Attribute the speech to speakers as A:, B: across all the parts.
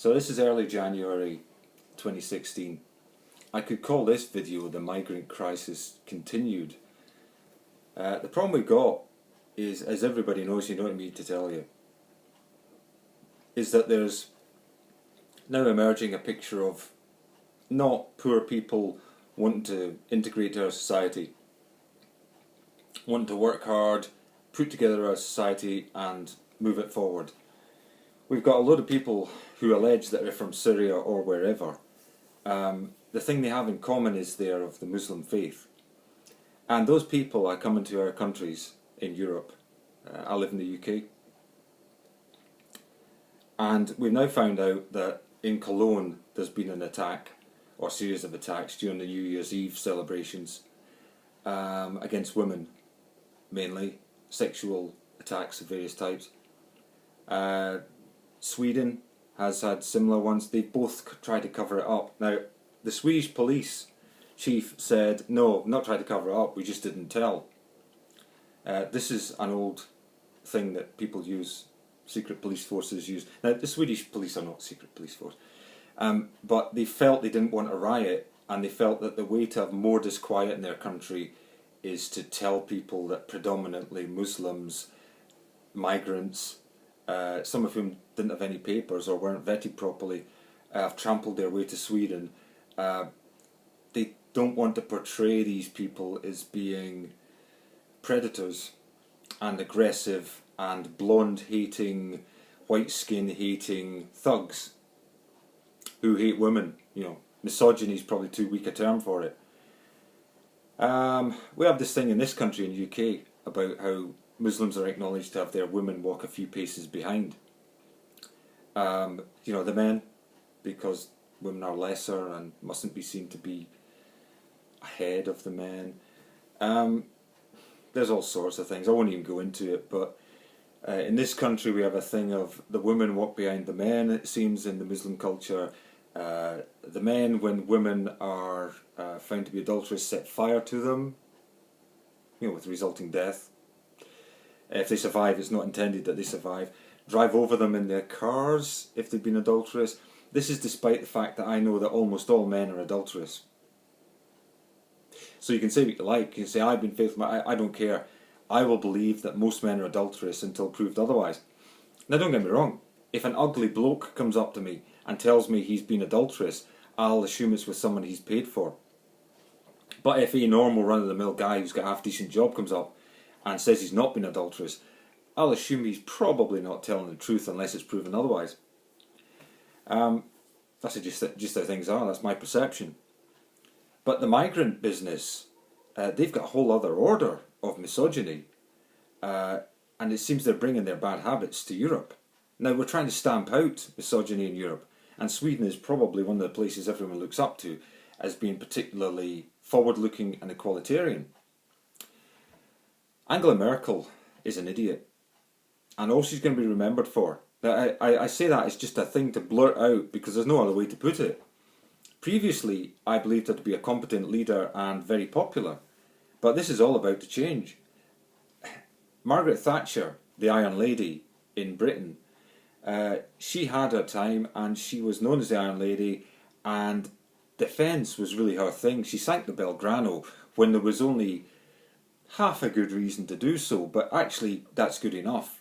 A: So this is early January 2016. I could call this video The Migrant Crisis Continued. The problem we've got is, as everybody knows, you don't need to tell you, is that there's now emerging a picture of not poor people wanting to integrate to our society, wanting to work hard, put together our society and move it forward. We've got a lot of people who allege that they're from Syria or wherever. The thing they have in common is they are of the Muslim faith. And those people are coming to our countries in Europe. I live in the UK. And we've now found out that in Cologne there's been an attack, or a series of attacks during the New Year's Eve celebrations against women, mainly, sexual attacks of various types. Sweden has had similar ones. They both tried to cover it up. Now, the Swedish Police chief said, no, not tried to cover it up, we just didn't tell. This is an old thing that people use, secret police forces use. Now, the Swedish police are not secret police force, but they felt they didn't want a riot, and they felt that the way to have more disquiet in their country is to tell people that predominantly Muslims, migrants, some of whom didn't have any papers or weren't vetted properly, have trampled their way to Sweden. They don't want to portray these people as being predators and aggressive and blonde-hating, white-skin-hating thugs who hate women. You know, misogyny is probably too weak a term for it. We have this thing in this country, in the UK, about how Muslims are acknowledged to have their women walk a few paces behind. You know, the men, because women are lesser and mustn't be seen to be ahead of the men. There's all sorts of things. I won't even go into it, but in this country we have a thing of the women walk behind the men, it seems, in the Muslim culture. The men, when women are found to be adulterous, set fire to them, you know, with resulting death. If they survive, it's not intended that they survive. Drive over them in their cars if they've been adulterous. This is despite the fact that I know that almost all men are adulterous. So you can say what you like. You can say, I've been faithful. I don't care. I will believe that most men are adulterous until proved otherwise. Now, don't get me wrong. If an ugly bloke comes up to me and tells me he's been adulterous, I'll assume it's with someone he's paid for. But if a normal run-of-the-mill guy who's got a half-decent job comes up and says he's not been adulterous, I'll assume he's probably not telling the truth unless it's proven otherwise. That's just how things are. That's my perception. But the migrant business, they've got a whole other order of misogyny, and it seems they're bringing their bad habits to Europe. Now, we're trying to stamp out misogyny in Europe, and Sweden is probably one of the places everyone looks up to as being particularly forward-looking and equalitarian. Angela Merkel is an idiot, and all she's going to be remembered for. Now, I say that as just a thing to blurt out because there's no other way to put it. Previously, I believed her to be a competent leader and very popular, but this is all about to change. Margaret Thatcher, the Iron Lady in Britain, she had her time and she was known as the Iron Lady, and defence was really her thing. She sank the Belgrano when there was only half a good reason to do so, but actually that's good enough.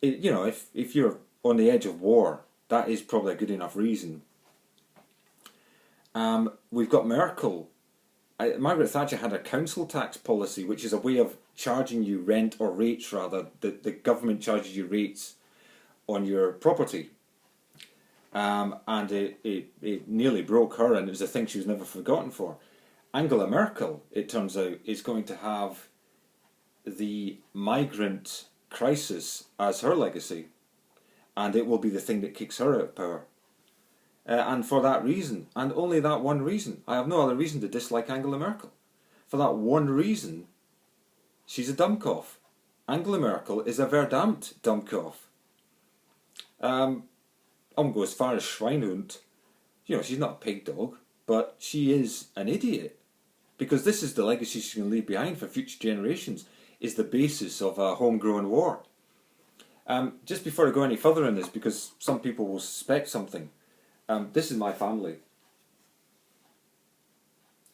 A: You know, if you're on the edge of war, that is probably a good enough reason. We've got Merkel. Margaret Thatcher had a council tax policy, which is a way of charging you rent, or rates rather. The government charges you rates on your property. And it nearly broke her, and it was a thing she was never forgotten for. Angela Merkel, it turns out, is going to have the migrant crisis as her legacy, and it will be the thing that kicks her out of power. And for that reason, and only that one reason, I have no other reason to dislike Angela Merkel. For that one reason, she's a Dummkopf. Angela Merkel is a verdammt Dummkopf. I won't go as far as Schweinhund. You know, she's not a pig dog, but she is an idiot. Because this is the legacy she's going to leave behind for future generations, is the basis of a homegrown war. Just before I go any further in this, because some people will suspect something, this is my family.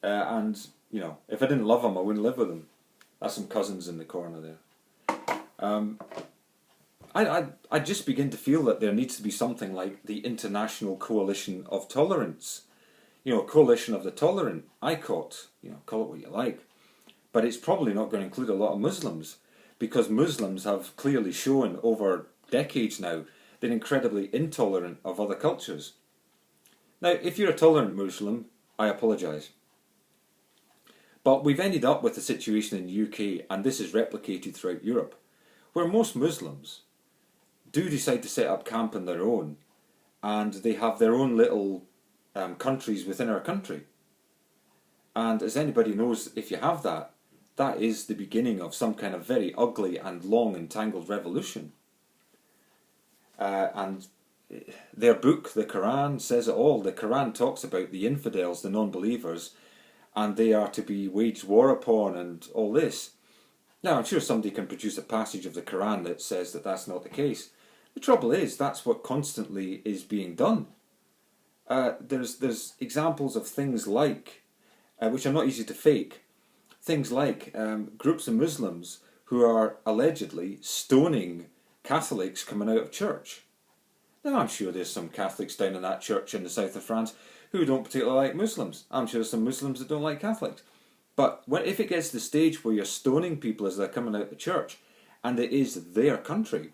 A: And, you know, if I didn't love them, I wouldn't live with them. That's some cousins in the corner there. I just begin to feel that there needs to be something like the International Coalition of Tolerance. You know, Coalition of the Tolerant, ICOT, you know, call it what you like. But it's probably not going to include a lot of Muslims, because Muslims have clearly shown over decades now they're incredibly intolerant of other cultures. Now, if you're a tolerant Muslim, I apologise. But we've ended up with a situation in the UK, and this is replicated throughout Europe, where most Muslims do decide to set up camp on their own, and they have their own little countries within our country. And as anybody knows, if you have that, that is the beginning of some kind of very ugly and long and tangled revolution. And their book, the Qu'ran, says it all. The Qu'ran talks about the infidels, the non-believers, and they are to be waged war upon and all this. Now, I'm sure somebody can produce a passage of the Qu'ran that says that that's not the case. The trouble is, that's what constantly is being done. There's examples of things like, which are not easy to fake, things like groups of Muslims who are allegedly stoning Catholics coming out of church. Now, I'm sure there's some Catholics down in that church in the south of France who don't particularly like Muslims. I'm sure there's some Muslims that don't like Catholics. But if it gets to the stage where you're stoning people as they're coming out of the church, and it is their country,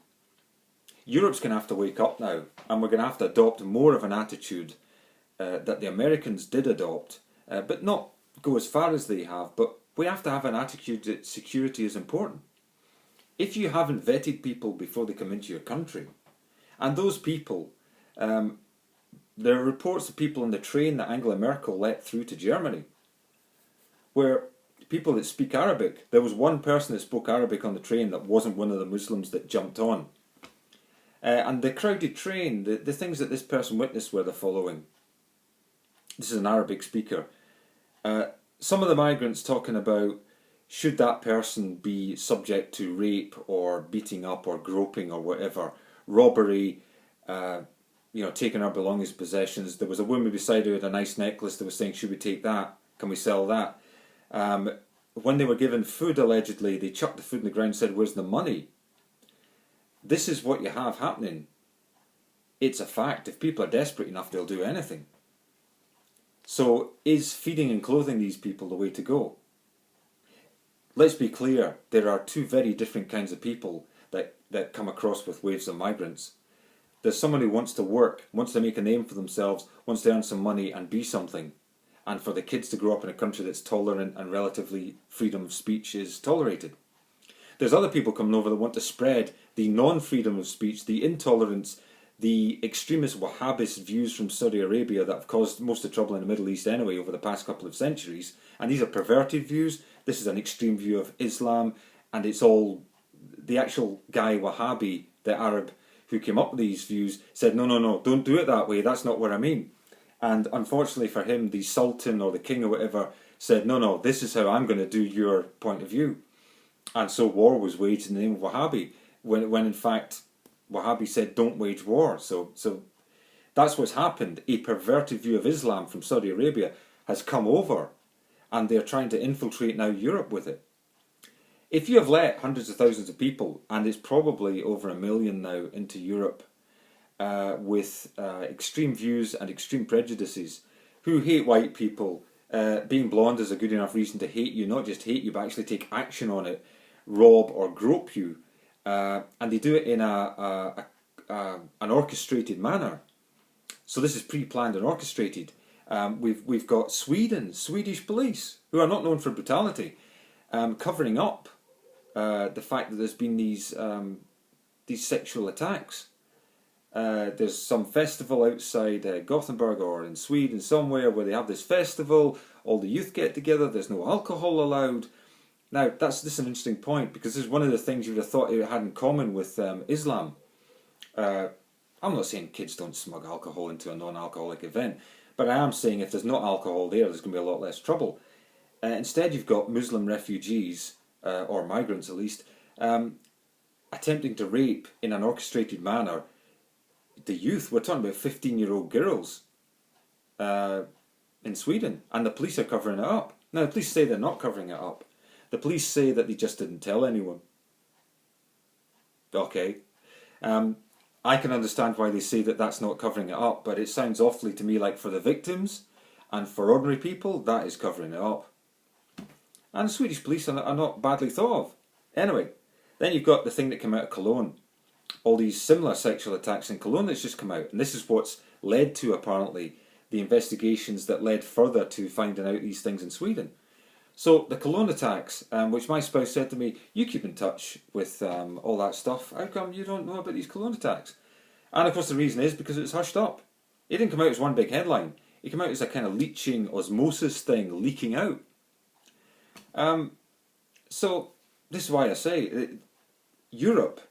A: Europe's going to have to wake up now, and we're going to have to adopt more of an attitude that the Americans did adopt, but not go as far as they have, but we have to have an attitude that security is important. If you haven't vetted people before they come into your country, and those people, there are reports of people on the train that Angela Merkel let through to Germany, where people that speak Arabic, there was one person that spoke Arabic on the train that wasn't one of the Muslims that jumped on. And the crowded train, the things that this person witnessed were the following. This is an Arabic speaker. Some of the migrants talking about, should that person be subject to rape or beating up or groping or whatever, robbery, taking our belongings, possessions. There was a woman beside her with a nice necklace that was saying, should we take that? Can we sell that? When they were given food, allegedly, they chucked the food in the ground and said, where's the money? This is what you have happening. It's a fact. If people are desperate enough, they'll do anything. So is feeding and clothing these people the way to go? Let's be clear, there are two very different kinds of people that come across with waves of migrants. There's someone who wants to work, wants to make a name for themselves, wants to earn some money and be something, and for the kids to grow up in a country that's tolerant and relatively freedom of speech is tolerated. There's other people coming over that want to spread the non-freedom of speech, the intolerance, the extremist Wahhabist views from Saudi Arabia that have caused most of the trouble in the Middle East anyway over the past couple of centuries. And these are perverted views. This is an extreme view of Islam, and it's all the actual guy Wahhabi, the Arab who came up with these views, said, no, don't do it that way, that's not what I mean. And unfortunately for him, the Sultan or the King or whatever said, no, this is how I'm going to do your point of view. And so war was waged in the name of Wahhabi, when in fact Wahhabi said don't wage war. So that's what's happened. A perverted view of Islam from Saudi Arabia has come over, and they're trying to infiltrate now Europe with it. If you have let hundreds of thousands of people, and it's probably over 1 million now, into Europe with extreme views and extreme prejudices, who hate white people, being blonde is a good enough reason to hate you, not just hate you, but actually take action on it, rob or grope you, and they do it in an orchestrated manner. So this is pre-planned and orchestrated. We've got Swedish Police, who are not known for brutality, covering up the fact that there's been these sexual attacks. There's some festival outside Gothenburg or in Sweden somewhere where they have this festival, all the youth get together, there's no alcohol allowed. Now, this is an interesting point, because this is one of the things you would have thought it had in common with Islam. I'm not saying kids don't smuggle alcohol into a non-alcoholic event, but I am saying if there's not alcohol there's going to be a lot less trouble. Instead, you've got Muslim refugees, or migrants at least, attempting to rape in an orchestrated manner the youth. We're talking about 15-year-old girls in Sweden, and the police are covering it up. Now, the police say they're not covering it up. The police say that they just didn't tell anyone. Okay. I can understand why they say that that's not covering it up, but it sounds awfully to me like for the victims and for ordinary people, that is covering it up. And the Swedish police are not badly thought of. Anyway, then you've got the thing that came out of Cologne. All these similar sexual attacks in Cologne that's just come out. And this is what's led to, apparently, the investigations that led further to finding out these things in Sweden. So the Cologne attacks, which my spouse said to me, you keep in touch with all that stuff. How come you don't know about these Cologne attacks? And of course the reason is because it's hushed up. It didn't come out as one big headline. It came out as a kind of leaching osmosis thing, leaking out. So this is why I say Europe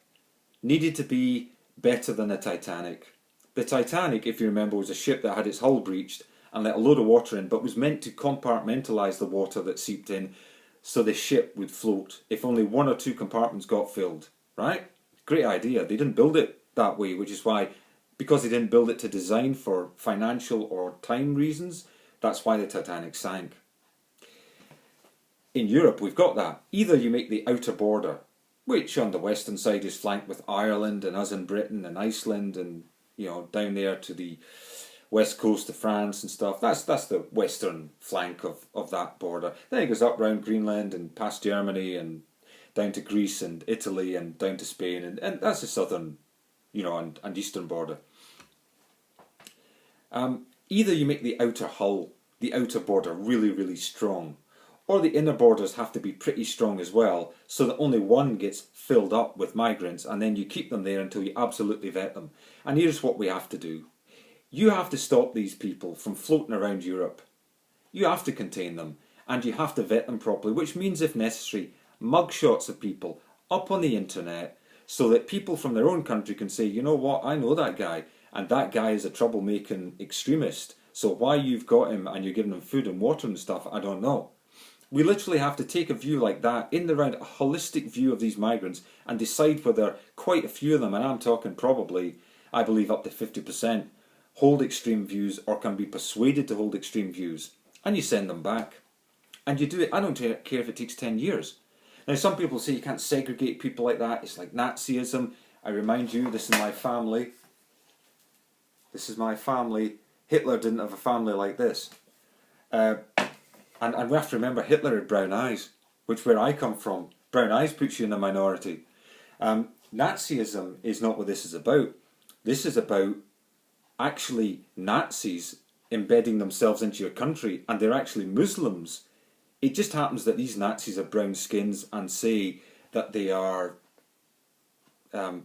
A: needed to be better than the Titanic. The Titanic, if you remember, was a ship that had its hull breached and let a load of water in, but was meant to compartmentalise the water that seeped in so the ship would float if only one or two compartments got filled, right? Great idea. They didn't build it that way, which is why, because they didn't build it to design for financial or time reasons, that's why the Titanic sank. In Europe, we've got that. Either you make the outer border, which on the western side is flanked with Ireland and us in Britain and Iceland and, you know, down there to the west coast of France and stuff. That's the western flank of that border. Then it goes up round Greenland and past Germany and down to Greece and Italy and down to Spain, and that's the southern, you know, and eastern border. Either you make the outer hull, the outer border, really, really strong, or the inner borders have to be pretty strong as well, so that only one gets filled up with migrants, and then you keep them there until you absolutely vet them. And here's what we have to do. You have to stop these people from floating around Europe. You have to contain them, and you have to vet them properly, which means, if necessary, mugshots of people up on the internet, so that people from their own country can say, you know what, I know that guy, and that guy is a troublemaking extremist, so why you've got him and you're giving him food and water and stuff, I don't know. We literally have to take a view like that, in the round, a holistic view of these migrants, and decide whether quite a few of them, and I'm talking probably, I believe up to 50%, hold extreme views or can be persuaded to hold extreme views, and you send them back. And you do it, I don't care if it takes 10 years. Now some people say you can't segregate people like that, it's like Nazism. I remind you, this is my family. This is my family. Hitler didn't have a family like this. And we have to remember Hitler had brown eyes, which where I come from, brown eyes puts you in the minority. Nazism is not what this is about. This is about actually Nazis embedding themselves into your country, and they're actually Muslims. It just happens that these Nazis have brown skins and say that they are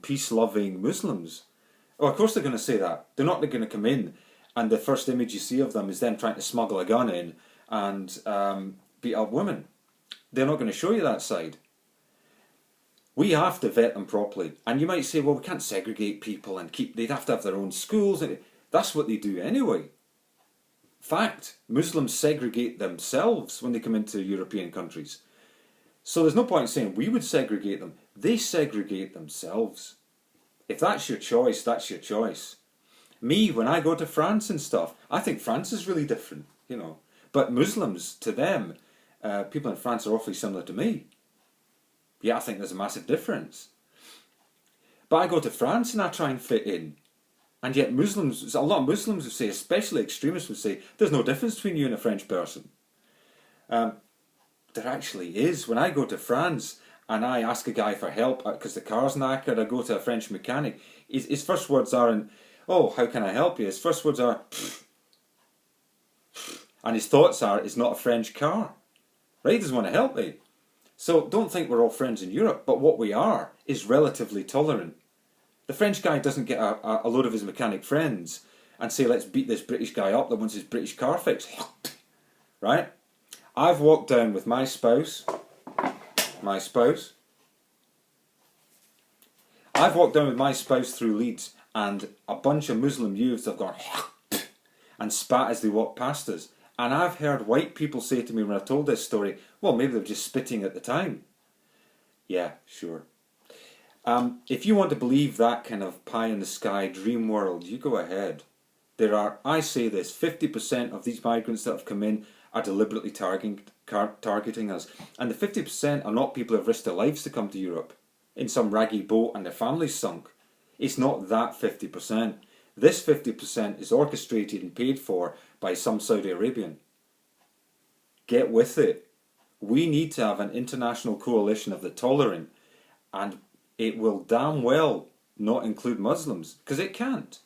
A: peace-loving Muslims. Oh, of course they're going to say that. They're not going to come in, and the first image you see of them is them trying to smuggle a gun in and beat up women. They're not going to show you that side. We have to vet them properly. And you might say, well, we can't segregate people and they'd have to have their own schools. That's what they do anyway. Fact, Muslims segregate themselves when they come into European countries. So there's no point in saying we would segregate them. They segregate themselves. If that's your choice, that's your choice. Me, when I go to France and stuff, I think France is really different, you know. But Muslims, to them, people in France are awfully similar to me. Yeah, I think there's a massive difference. But I go to France and I try and fit in. And yet Muslims, a lot of Muslims would say, especially extremists would say, there's no difference between you and a French person. There actually is. When I go to France and I ask a guy for help because the car's knackered, I go to a French mechanic, his first words aren't, oh, how can I help you? His first words are, and his thoughts are, it's not a French car. Right? He doesn't want to help me. So don't think we're all friends in Europe, but what we are is relatively tolerant. The French guy doesn't get a load of his mechanic friends and say, let's beat this British guy up that wants his British car fixed. Right? I've walked down with my spouse. I've walked down with my spouse through Leeds, and a bunch of Muslim youths have gone and spat as they walk past us. And I've heard white people say to me when I've told this story, well, maybe they were just spitting at the time. Yeah, sure. If you want to believe that kind of pie-in-the-sky dream world, you go ahead. There are, I say this, 50% of these migrants that have come in are deliberately targeting us. And the 50% are not people who have risked their lives to come to Europe in some raggy boat and their families sunk. It's not that 50%. This 50% is orchestrated and paid for by some Saudi Arabian. Get with it. We need to have an international coalition of the tolerant, and it will damn well not include Muslims, because it can't.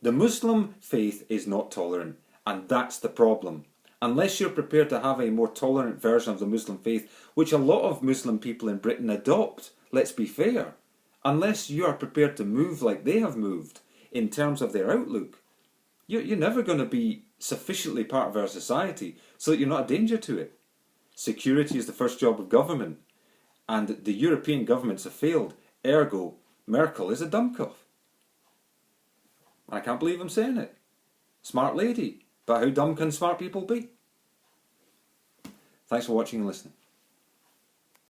A: The Muslim faith is not tolerant, and that's the problem. Unless you're prepared to have a more tolerant version of the Muslim faith, which a lot of Muslim people in Britain adopt, let's be fair, unless you are prepared to move like they have moved in terms of their outlook, you're never going to be sufficiently part of our society so that you're not a danger to it. Security is the first job of government, and the European governments have failed, ergo Merkel is a Dummkopf. I can't believe I'm saying it. Smart lady, but how dumb can smart people be? Thanks for watching and listening.